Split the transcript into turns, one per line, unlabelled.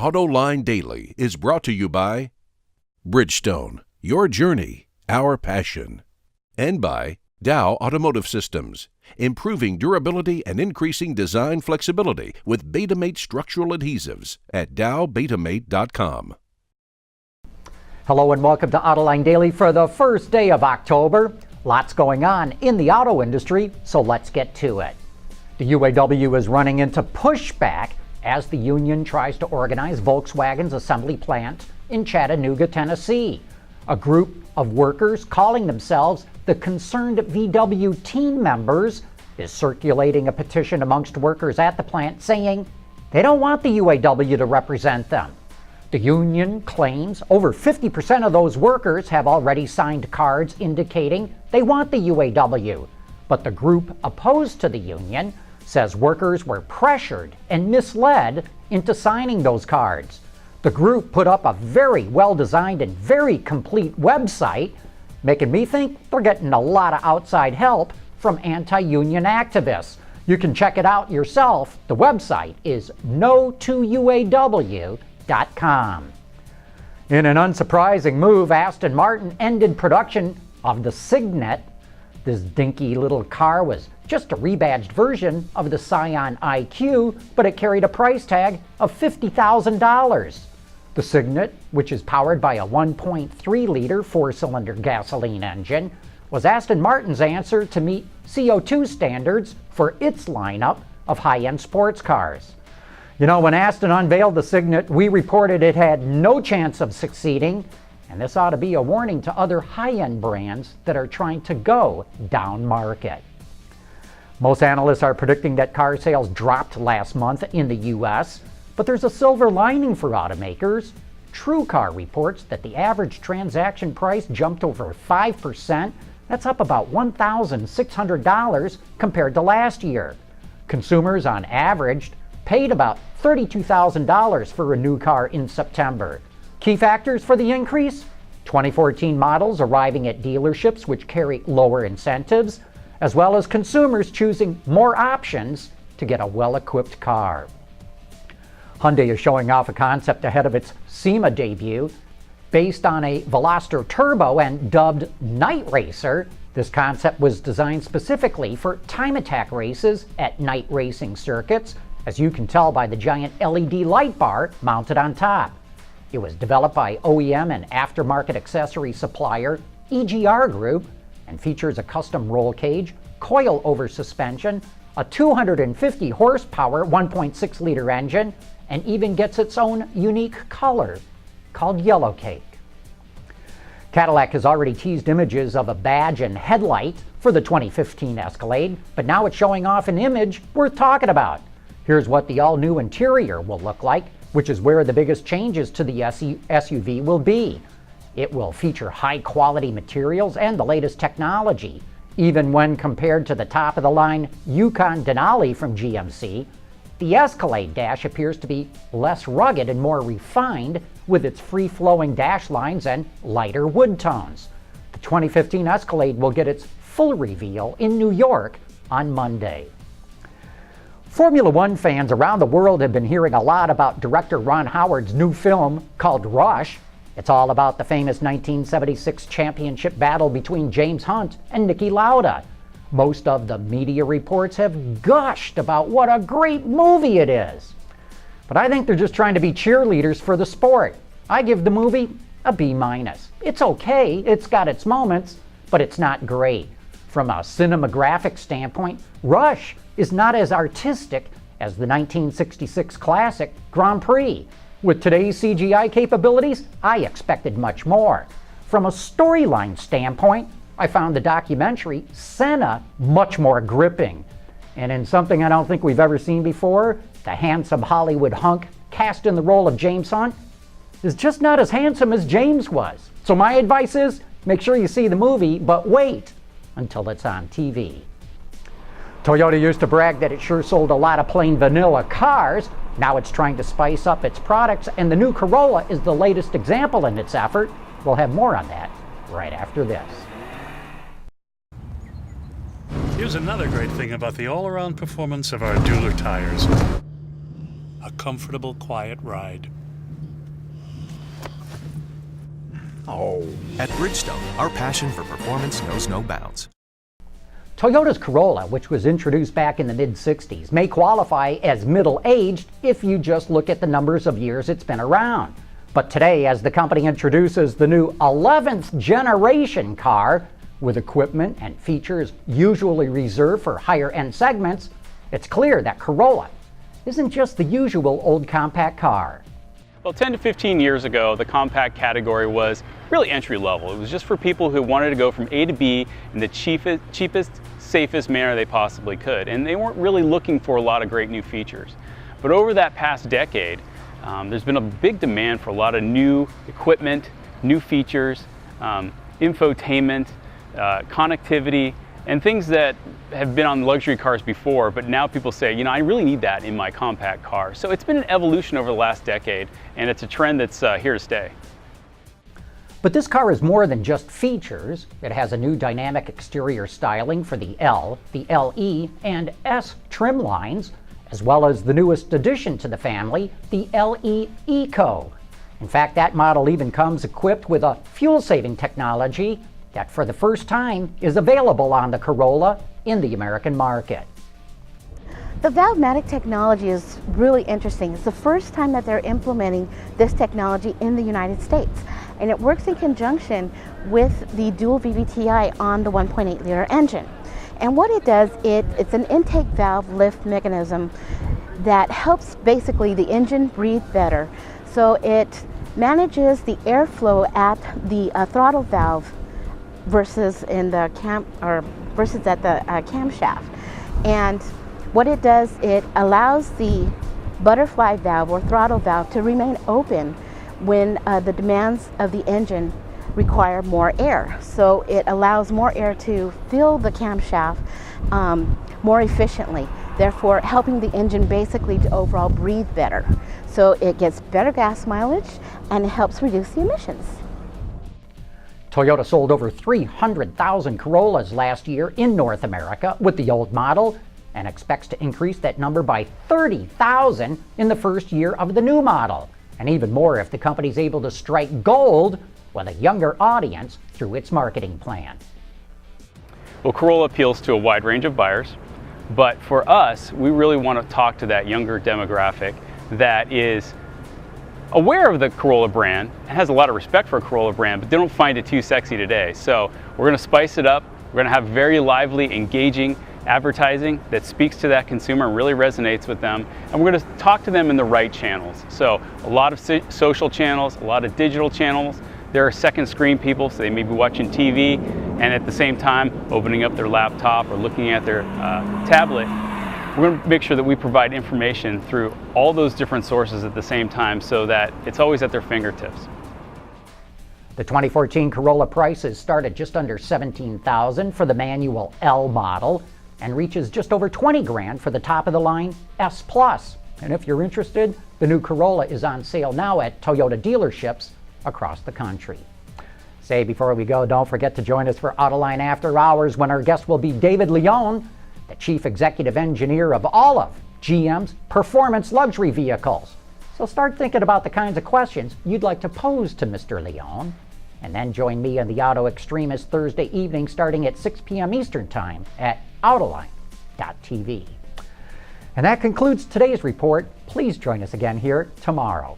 Autoline Daily is brought to you by Bridgestone, your journey, our passion, and by Dow Automotive Systems, improving durability and increasing design flexibility with Betamate structural adhesives at dowbetamate.com.
Hello and welcome to Autoline Daily for the first day of October. Lots going on in the auto industry, so let's get to it. The UAW is running into pushback as the union tries to organize Volkswagen's assembly plant in Chattanooga, Tennessee. A group of workers calling themselves the Concerned VW Team Members is circulating a petition amongst workers at the plant saying they don't want the UAW to represent them. The union claims over 50% of those workers have already signed cards indicating they want the UAW, but the group opposed to the union says workers were pressured and misled into signing those cards. The group put up a very well-designed and very complete website, making me think they're getting a lot of outside help from anti-union activists. You can check it out yourself. The website is no2uaw.com. In an unsurprising move, Aston Martin ended production of the Signet. This dinky little car was just a rebadged version of the Scion IQ, but it carried a price tag of $50,000. The Signet, which is powered by a 1.3-liter four-cylinder gasoline engine, was Aston Martin's answer to meet CO2 standards for its lineup of high-end sports cars. You know, when Aston unveiled the Signet, we reported it had no chance of succeeding, and this ought to be a warning to other high-end brands that are trying to go down market. Most analysts are predicting that car sales dropped last month in the U.S., but there's a silver lining for automakers. TrueCar reports that the average transaction price jumped over 5%. That's up about $1,600 compared to last year. Consumers on average paid about $32,000 for a new car in September. Key factors for the increase? 2014 models arriving at dealerships which carry lower incentives, as well as consumers choosing more options to get a well-equipped car. Hyundai is showing off a concept ahead of its SEMA debut. Based on a Veloster Turbo and dubbed Night Racer, this concept was designed specifically for time attack races at night racing circuits, as you can tell by the giant LED light bar mounted on top. It was developed by OEM and aftermarket accessory supplier EGR Group and features a custom roll cage, coil-over suspension, a 250 horsepower 1.6-liter engine, and even gets its own unique color called Yellow Cake. Cadillac has already teased images of a badge and headlight for the 2015 Escalade, but now it's showing off an image worth talking about. Here's what the all-new interior will look like, which is where the biggest changes to the SUV will be. It will feature high-quality materials and the latest technology. Even when compared to the top-of-the-line Yukon Denali from GMC, the Escalade dash appears to be less rugged and more refined with its free-flowing dash lines and lighter wood tones. The 2015 Escalade will get its full reveal in New York on Monday. Formula One fans around the world have been hearing a lot about director Ron Howard's new film called Rush. It's all about the famous 1976 championship battle between James Hunt and Niki Lauda. Most of the media reports have gushed about what a great movie it is. But I think they're just trying to be cheerleaders for the sport. I give the movie a B-. It's okay, it's got its moments, but it's not great. From a cinematographic standpoint, Rush is not as artistic as the 1966 classic Grand Prix. With today's CGI capabilities, I expected much more. From a storyline standpoint, I found the documentary Senna much more gripping. And in something I don't think we've ever seen before, the handsome Hollywood hunk cast in the role of James Hunt is just not as handsome as James was. So my advice is, make sure you see the movie, but wait until it's on TV. Toyota used to brag that it sure sold a lot of plain vanilla cars. Now it's trying to spice up its products, and the new Corolla is the latest example in its effort. We'll have more on that right after this.
Here's another great thing about the all-around performance of our Dueler tires. A comfortable, quiet ride.
Oh.
At Bridgestone, our passion for performance knows no bounds.
Toyota's Corolla, which was introduced back in the mid-60s, may qualify as middle-aged if you just look at the numbers of years it's been around. But today, as the company introduces the new 11th generation car with equipment and features usually reserved for higher-end segments, it's clear that Corolla isn't just the usual old compact car.
Well, 10 to 15 years ago, the compact category was really entry level. It was just for people who wanted to go from A to B in the cheapest, safest manner they possibly could. And they weren't really looking for a lot of great new features. But over that past decade, there's been a big demand for a lot of new equipment, new features, infotainment, connectivity, and things that have been on luxury cars before, but now people say, you know, I really need that in my compact car. So it's been an evolution over the last decade, and it's a trend that's here to stay.
But this car is more than just features. It has a new dynamic exterior styling for the L, the LE, and S trim lines, as well as the newest addition to the family, the LE Eco. In fact, that model even comes equipped with a fuel-saving technology that for the first time is available on the Corolla in the American market.
The Valvematic technology is really interesting. It's the first time that they're implementing this technology in the United States. And it works in conjunction with the dual VVTi on the 1.8 liter engine. And what it does, it's an intake valve lift mechanism that helps basically the engine breathe better. So it manages the airflow at the throttle valve versus in the versus at the camshaft. And what it does, it allows the butterfly valve or throttle valve to remain open when the demands of the engine require more air. So it allows more air to fill the camshaft more efficiently, therefore helping the engine basically to overall breathe better. So it gets better gas mileage and it helps reduce the emissions.
Toyota sold over 300,000 Corollas last year in North America with the old model and expects to increase that number by 30,000 in the first year of the new model, and even more if the company's able to strike gold with a younger audience through its marketing plan.
Well, Corolla appeals to a wide range of buyers, but for us, we really want to talk to that younger demographic that is aware of the Corolla brand and has a lot of respect for a Corolla brand, but they don't find it too sexy today. So we're going to spice it up. We're going to have very lively, engaging advertising that speaks to that consumer and really resonates with them. And we're going to talk to them in the right channels. So a lot of social channels, a lot of digital channels. There are second screen people, so they may be watching TV and at the same time opening up their laptop or looking at their tablet. We're going to make sure that we provide information through all those different sources at the same time so that it's always at their fingertips.
The 2014 Corolla prices start at just under $17,000 for the manual L model and reaches just over $20,000 for the top of the line S Plus. And if you're interested, the new Corolla is on sale now at Toyota dealerships across the country. Say before we go, don't forget to join us for Autoline After Hours when our guest will be David Leone, the Chief Executive Engineer of all of GM's performance luxury vehicles. So start thinking about the kinds of questions you'd like to pose to Mr. Leone. And then join me on the Auto Extremist Thursday evening starting at 6 p.m. Eastern Time at Autoline.tv. And that concludes today's report. Please join us again here tomorrow.